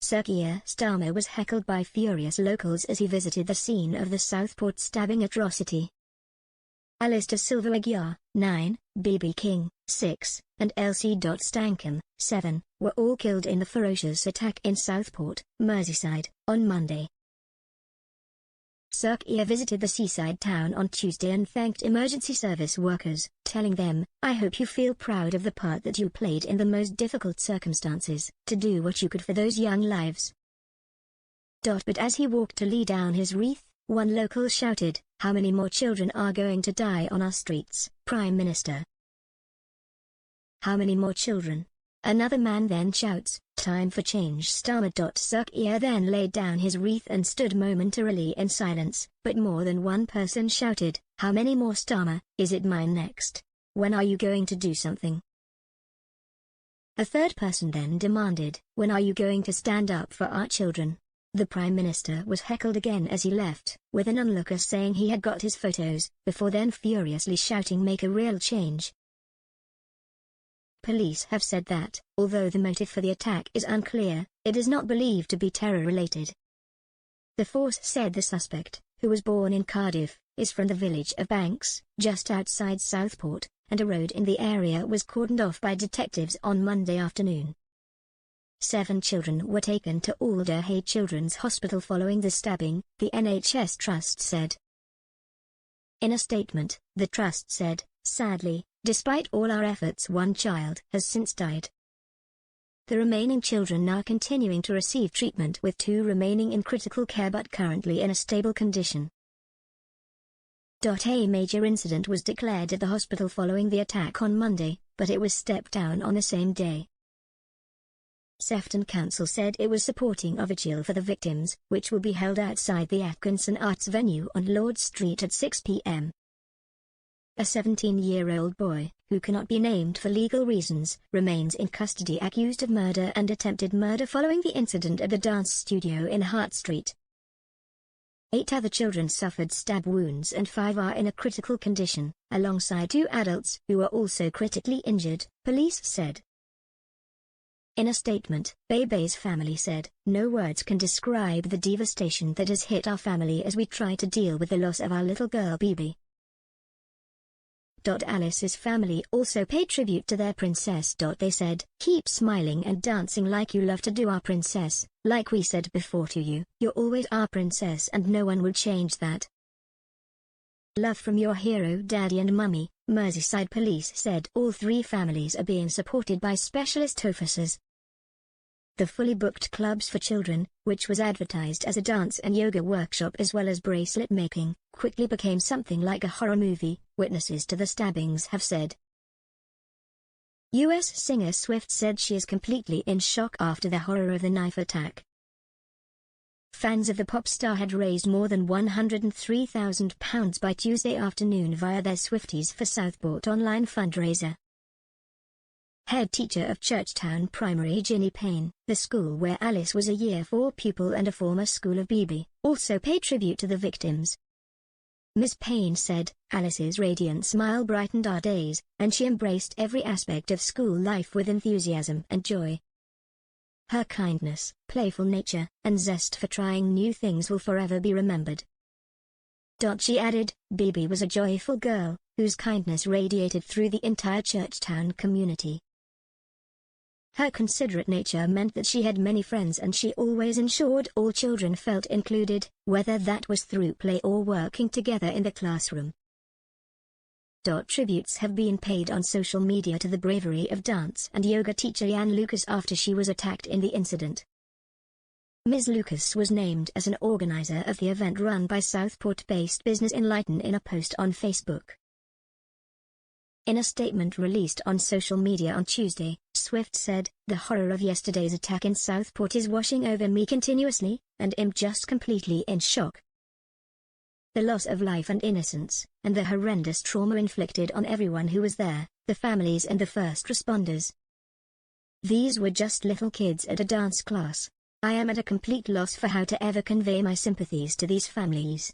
Sir Keir Starmer was heckled by furious locals as he visited the scene of the Southport stabbing atrocity. Alice da Silva Aguiar, 9, B.B. King, 6, and Elsie Stankham, 7, were all killed in the ferocious attack in Southport, Merseyside, on Monday. Sir Keir visited the seaside town on Tuesday and thanked emergency service workers, telling them, "I hope you feel proud of the part that you played in the most difficult circumstances, to do what you could for those young lives." But as he walked to lay down his wreath, one local shouted, "How many more children are going to die on our streets, Prime Minister? How many more children?" Another man then shouts, "Time for change, Starmer." Sir Keir then laid down his wreath and stood momentarily in silence, but more than one person shouted, "How many more, Starmer? Is it mine next? When are you going to do something?" A third person then demanded, "When are you going to stand up for our children?" The Prime Minister was heckled again as he left, with an onlooker saying he had got his photos, before then furiously shouting, "Make a real change." Police have said that, although the motive for the attack is unclear, it is not believed to be terror-related. The force said the suspect, who was born in Cardiff, is from the village of Banks, just outside Southport, and a road in the area was cordoned off by detectives on Monday afternoon. 7 children were taken to Alder Hey Children's Hospital following the stabbing, the NHS Trust said. In a statement, the Trust said, "Sadly, despite all our efforts, one child has since died. The remaining children are continuing to receive treatment, with 2 remaining in critical care but currently in a stable condition." A major incident was declared at the hospital following the attack on Monday, but it was stepped down on the same day. Sefton Council said it was supporting a vigil for the victims, which will be held outside the Atkinson Arts venue on Lord Street at 6 p.m. A 17-year-old boy, who cannot be named for legal reasons, remains in custody accused of murder and attempted murder following the incident at the dance studio in Hart Street. 8 other children suffered stab wounds and 5 are in a critical condition, alongside 2 adults who are also critically injured, police said. In a statement, Bebe's family said, "No words can describe the devastation that has hit our family as we try to deal with the loss of our little girl Bebe." Alice's family also paid tribute to their princess. They said, "Keep smiling and dancing like you love to do, our princess. Like we said before to you, you're always our princess and no one will change that. Love from your hero Daddy and Mummy." Merseyside Police said all 3 families are being supported by specialist officers. The fully booked Clubs for Children, which was advertised as a dance and yoga workshop as well as bracelet making, quickly became something like a horror movie, witnesses to the stabbings have said. U.S. singer Swift said she is completely in shock after the horror of the knife attack. Fans of the pop star had raised more than £103,000 by Tuesday afternoon via their Swifties for Southport online fundraiser. Head teacher of Churchtown Primary Ginny Payne, the school where Alice was a Year 4 pupil and a former school of Bebe, also paid tribute to the victims. Ms. Payne said, "Alice's radiant smile brightened our days, and she embraced every aspect of school life with enthusiasm and joy. Her kindness, playful nature, and zest for trying new things will forever be remembered." She added, "Bebe was a joyful girl, whose kindness radiated through the entire Churchtown community. Her considerate nature meant that she had many friends and she always ensured all children felt included, whether that was through play or working together in the classroom." Tributes have been paid on social media to the bravery of dance and yoga teacher Jan Lucas after she was attacked in the incident. Ms. Lucas was named as an organizer of the event run by Southport-based Business Enlighten in a post on Facebook. In a statement released on social media on Tuesday, Swift said, "The horror of yesterday's attack in Southport is washing over me continuously, and I'm just completely in shock. The loss of life and innocence, and the horrendous trauma inflicted on everyone who was there, the families and the first responders. These were just little kids at a dance class. I am at a complete loss for how to ever convey my sympathies to these families."